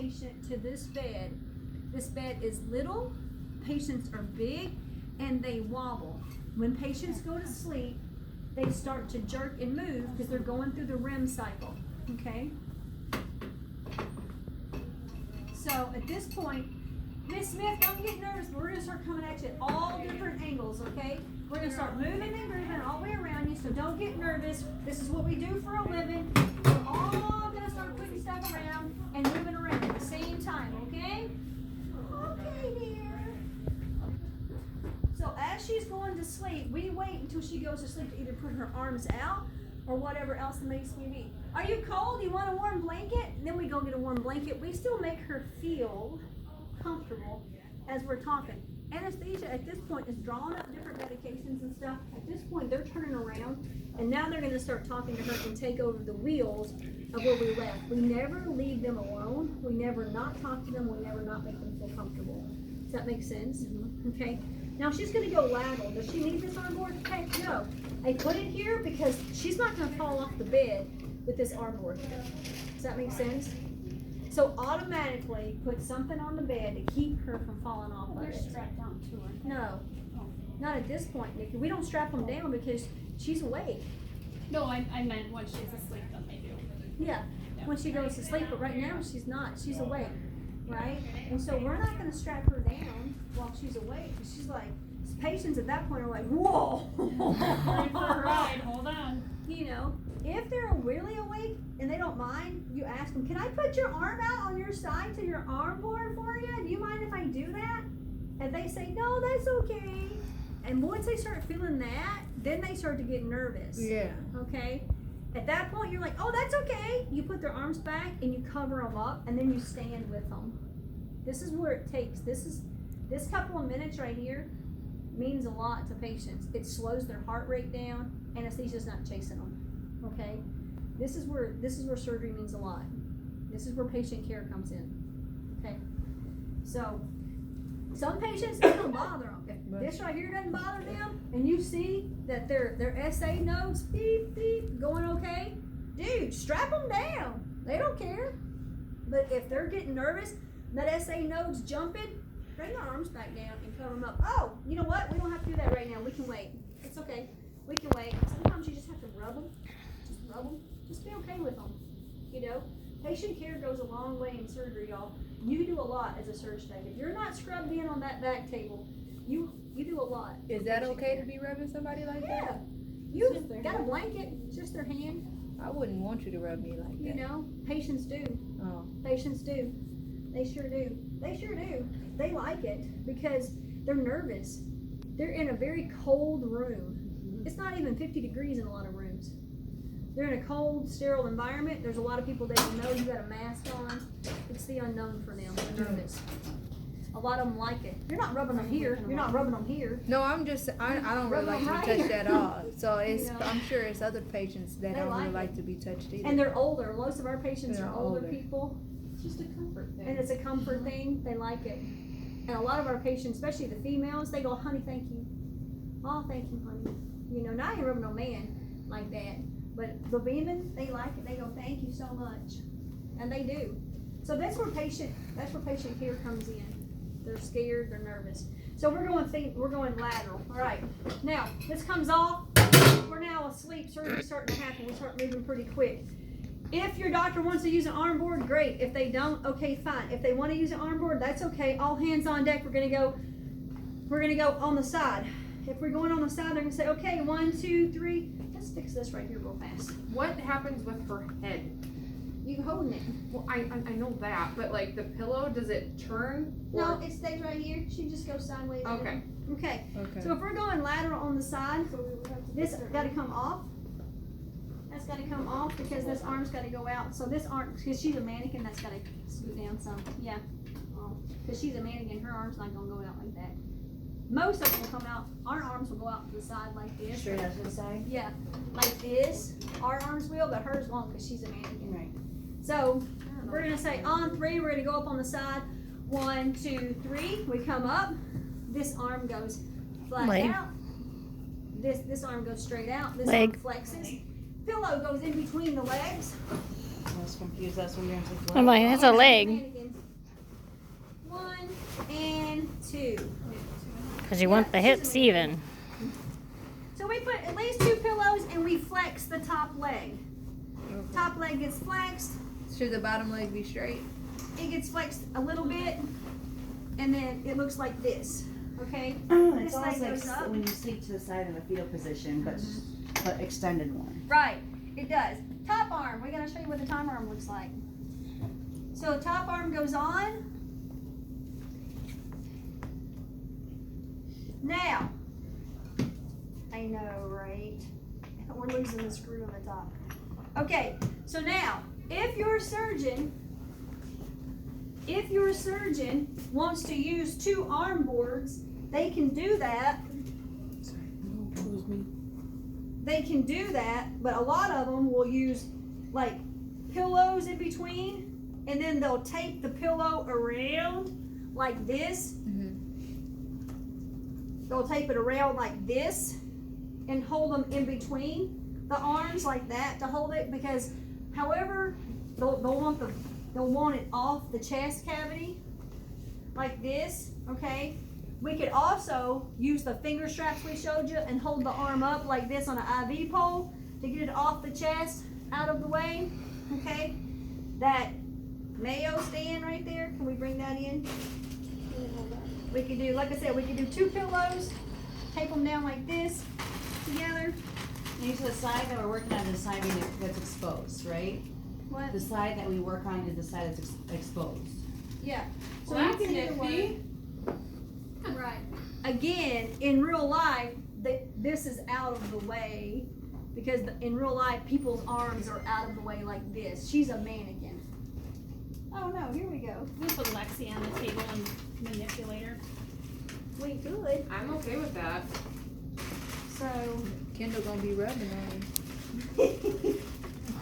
patient to this bed is little, patients are big, and they wobble. When patients go to sleep, they start to jerk and move because they're going through the REM cycle, okay? So at this point, Miss Smith, don't get nervous, but we're gonna start coming at you at all different angles, okay? We're gonna start moving and grooving all the way around you, so don't get nervous. This is what we do for a living. We're all gonna start putting stuff around and moving around at the same time, okay? Okay, dear. So as she's going to sleep, we wait until she goes to sleep to either put her arms out or whatever else the case may be. Are you cold? You want a warm blanket? And then we go get a warm blanket. We still make her feel comfortable as we're talking. Anesthesia at this point is drawing up different medications and stuff. At this point, they're turning around, and now they're going to start talking to her and take over the wheels of where we left. We never leave them alone. We never not talk to them. We never not make them feel comfortable. Does that make sense? Mm-hmm. Okay. Now she's going to go lateral. Does she need this arm board? Heck no. I put it here because she's not going to fall off the bed with this arm board here. Does that make sense? So automatically put something on the bed to keep her from falling off of it. They're strapped on to her. No, not at this point, Nikki. We don't strap them down because she's awake. No, I meant when she's asleep, then they do. Yeah, when she goes to sleep, but right now she's not. She's awake, right? And so we're not going to strap her down while she's awake. She's like, patients at that point are like, whoa. Ready for a ride, hold on. You know, if they're really awake and they don't mind, you ask them, can I put your arm out on your side to your arm board for you? Do you mind if I do that? And they say, no, that's okay. And once they start feeling that, then they start to get nervous. Yeah. Okay? At that point, you're like, oh, that's okay. You put their arms back and you cover them up and then you stand with them. This is where it takes. This couple of minutes right here means a lot to patients. It slows their heart rate down. Anesthesia's not chasing them. Okay? This is where surgery means a lot. This is where patient care comes in. Okay? So some patients, it don't bother them. If this right here doesn't bother them, and you see that their SA nodes beep beep going okay, dude, strap them down. They don't care. But if they're getting nervous, that SA node's jumping, bring their arms back down and cover them up. Oh, you know what? We don't have to do that right now. We can wait. It's okay. We can wait. Sometimes you just have to rub them. Just rub them. Just be okay with them. You know, patient care goes a long way in surgery, y'all. You do a lot as a surge tech. If you're not scrubbed in on that back table, you do a lot. Is that okay to be rubbing somebody like that? You got a blanket, it's just their hand. I wouldn't want you to rub me like that. You know, patients do. Oh. Patients do. They sure do. They sure do. They like it because they're nervous. They're in a very cold room. It's not even 50 degrees in a lot of rooms. They're in a cold, sterile environment. There's a lot of people that you know you got a mask on. It's the unknown for them. They're nervous. A lot of them like it. You're not rubbing them here. You're not rubbing them here. No, I don't really like to be touched at all. So it's, You know. I'm sure it's other patients that They don't like really like it. to be touched either. And they're older. Most of our patients They're are older older. people. It's just a comfort thing. And it's a comfort thing. They like it. And a lot of our patients, especially the females, they go, honey, thank you. Oh, thank you, honey. You know, not even rubbing no man like that. But the women, they like it. They go, thank you so much. And they do. So that's where patient care comes in. They're scared, they're nervous. So we're going lateral. All right. Now, this comes off. We're now asleep. Surgery's starting to happen. We start moving pretty quick. If your doctor wants to use an arm board, great. If they don't, okay, fine. If they want to use an arm board, that's okay. All hands on deck. We're gonna go on the side. If we're going on the side, they're gonna say, okay, 1, 2, 3. Let's fix this right here real fast. What happens with her head? You holding it. Well, I know that, but like the pillow, does it turn? No, it stays right here. She just goes sideways. Okay. Okay. Okay. So if we're going lateral on the side, this got to come off. That's got to come off because this arm's got to go out. So this arm, because she's a mannequin, that's got to scoot down some. Yeah. Because she's a mannequin, her arm's not going to go out like that. Most of them will come out. Our arms will go out to the side like this. Straight out to the side? Yeah, like this. Our arms will, but hers won't because she's a mannequin. Right. So we're gonna say on 3. We're gonna go up on the side. 1, 2, 3. We come up. This arm goes flat out. This arm goes straight out. This arm flexes. Pillow goes in between the legs. I was confused. That's when you're I'm like, that's a leg. Mannequin. 2. Because you want the hips even. So we put at least 2 pillows and we flex the top leg. Okay. Top leg gets flexed. Should the bottom leg be straight? It gets flexed a little bit, and then it looks like this. Okay? It's This leg almost like goes up. when you sleep to the side in the fetal position, but extended one. Right, it does. Top arm, we're gonna show you what the top arm looks like. So top arm goes on. Now, I know, right? We're losing the screw on the top. Okay, so now, if your surgeon wants to use 2 arm boards, they can do that. They can do that, but a lot of them will use like pillows in between, and then they'll tape the pillow around like this. They'll tape it around like this and hold them in between the arms like that to hold it, because however they'll want it off the chest cavity like this. Okay, we could also use the finger straps we showed you and hold the arm up like this on an IV pole to get it off the chest, out of the way. Okay, that Mayo stand right there, can we bring that in? We could do, like I said, we could do 2 pillows, tape them down like this together. And so the side that we're working on is the side that's exposed, right? What? The side that we work on is the side that's exposed. Yeah. So Well, you that's can either nifty. work. Right. Again, in real life, this is out of the way, because in real life, people's arms are out of the way like this. She's a mannequin. Oh no, here we go. We put Lexi on the table and manipulate her. We could. I'm okay with that. So. Kendall gonna be rubbing on you.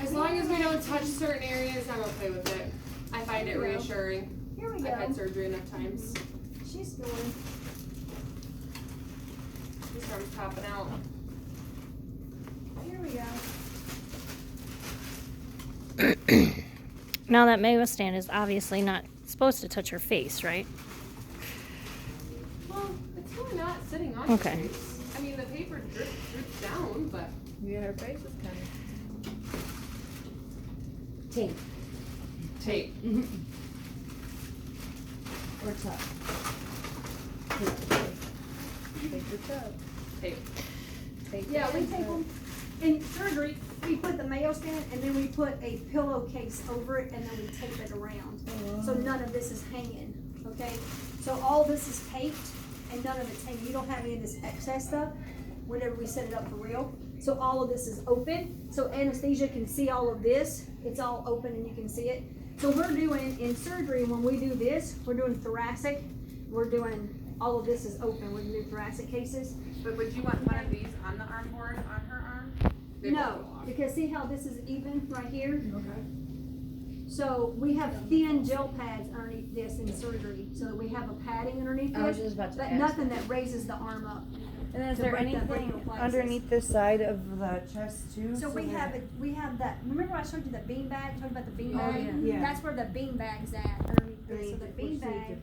As long as we don't touch certain areas, I'm okay with it. I find it Here we go. reassuring. Here we I've had go. surgery enough times. She's going. This arm's popping out. Here we go. Now that Mayo stand is obviously not supposed to touch her face, right? Well, it's really not sitting on Okay. your face. I mean, the paper drips down, but Yeah, her face is kind of. Tape. tape. Or tuck. Take the tub. Tape. Take Yeah, the we take them. In surgery, we put the Mayo stand and then we put a pillowcase over it and then we tape it around. So none of this is hanging, okay? So all this is taped and none of it's hanging. You don't have any of this excess stuff whenever we set it up for real. So all of this is open. So anesthesia can see all of this. It's all open and you can see it. So we're doing, in surgery, when we do this, we're doing thoracic. We're doing, all of this is open. We're gonna do thoracic cases. But would you want one of these on the arm board on her arm? They No, both go off. because see how this is even right here? Okay. So we have thin gel pads underneath this in surgery, so that we have a padding underneath I was this, just about to but ask. nothing that raises the arm up. And then is to there break that anything brachial plexus. underneath this side of the chest too? So we have that, remember I showed you the bean bag, talking about the bean Oh, bag? yeah. That's where the bean bag's at, underneath this, so the bean bag. Is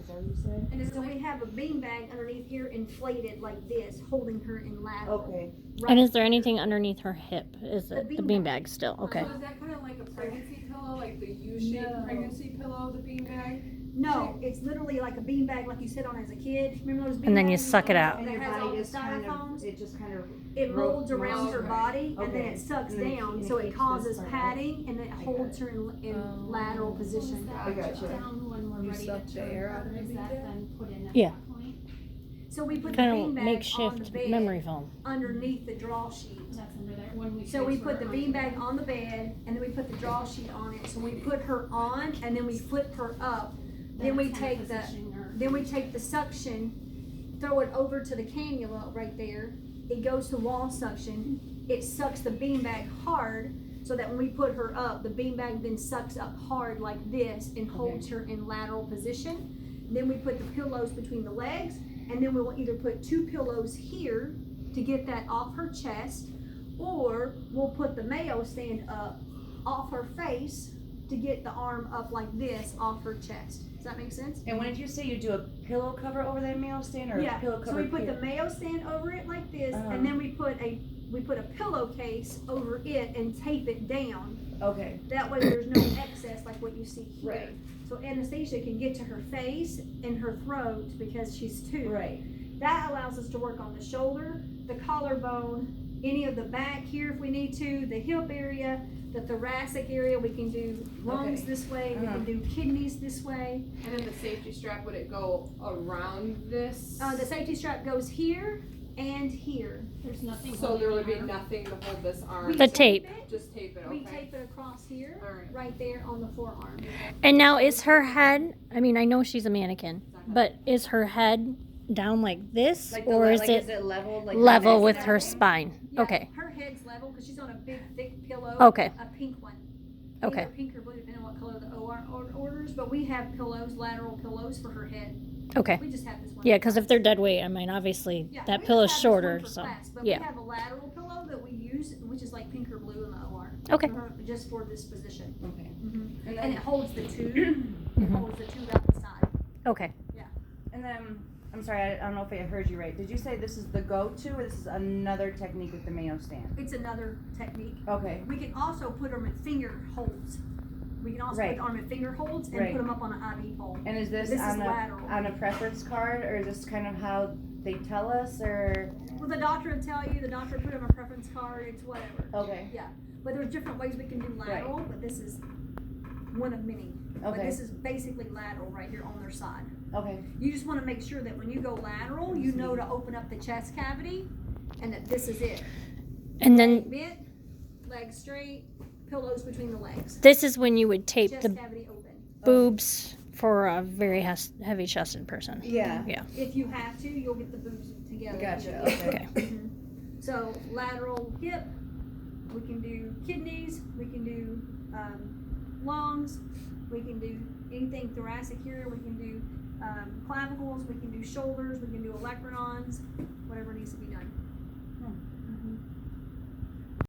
that what you said? And so we have a bean bag underneath here inflated like this, holding her in lateral. Okay. And is there anything underneath her hip? Is it the beanbag. beanbag still? Okay. So is that kind of like a pregnancy pillow, like the U-shaped No. pregnancy pillow, the beanbag? No, it's literally like a bean bag like you sit on as a kid. Remember those bean And then you bags suck it out. And that your has all body the just kind styrofoams? of, it just kind of. It molds around her Okay. body and then Okay. it sucks And then it- down, and it so it keeps this causes part out. padding and it holds her in lateral position. I gotcha. Down when we're You ready suck to the turn air her, out of is the that bean bag? then put in at Yeah. that point? So we put the Kind bean of bag on the makeshift bed memory foam. underneath the draw sheet. That's under there, when we. So we transfer put the her bean onto bag on the bed and then we put the draw sheet on it. So we put her on and then we flip her up. Then we that's kinda take the, positioning her. then we take the suction, throw it over to the cannula right there. It goes to wall suction. It sucks the beanbag hard so that when we put her up, the beanbag then sucks up hard like this and holds her in lateral position. Then we put the pillows between the legs, and then we'll either put 2 pillows here to get that off her chest, or we'll put the Mayo stand up off her face to get the arm up like this off her chest. Does that make sense? And when did you say you do a pillow cover over that Mayo stand, or a pillow So cover? we put the Mayo stand over it like this, and then we put a pillowcase over it and tape it down. Okay. That way there's no excess like what you see here. Right. So anesthesia can get to her face and her throat because she's two. Right. That allows us to work on the shoulder, the collarbone, any of the back here if we need to, the hip area, the thoracic area. We can do lungs Okay. this way. We can do kidneys this way. And then the safety strap, would it go around this? The safety strap goes here and here. There's nothing. So holding there would the be arm. nothing to hold this arm? We The tape. it. Just tape it, We okay. tape it across here, Alright. right there on the forearm. And now is her head, I mean, I know she's a mannequin, but is her head down like this, Like or is like, it is it level? Like level this? with her spine? Yeah, Okay, her head's level because she's on a big, thick pillow. Okay. A pink one. Okay. Either pink or blue, depending on what color the OR orders. But we have pillows, lateral pillows for her head. okay. We just have this one. Yeah, because if they're dead weight, I mean, obviously Yeah, that we pillow's just have this one shorter, for so, class, but yeah. we have a lateral pillow that we use, which is like pink or blue in the OR. Okay. Just for this position. Okay. Mm-hmm. And And it then, holds the tube. It holds the tube out the side. Okay. and then, I'm sorry, I don't know if I heard you right. Did you say this is the go-to, or this is another technique with the Mayo stand? It's another technique. Okay. We can also put them in finger holds. We can also Right. put the arm in finger holds and Right. put them up on an IV pole. And is this, This is on lateral. a preference card, or is this kind of how they tell us, or? Well, the doctor will tell you, the doctor put them a preference card, it's whatever. Okay. Yeah, but there's different ways we can do lateral, but this is one of many. But Okay. this is basically lateral right here on their side. Okay. You just wanna make sure that when you go lateral, you know to open up the chest cavity and that this is it. And Leg then bent, legs straight, pillows between the legs. this is when you would tape Chest the cavity open. boobs for a very heavy chested person. Yeah. Yeah. If you have to, you'll get the boobs together. Gotcha, Yeah. okay. Okay. So lateral hip, we can do kidneys, we can do lungs, we can do anything thoracic here, we can do clavicles, we can do shoulders, we can do olecranons, whatever needs to be done.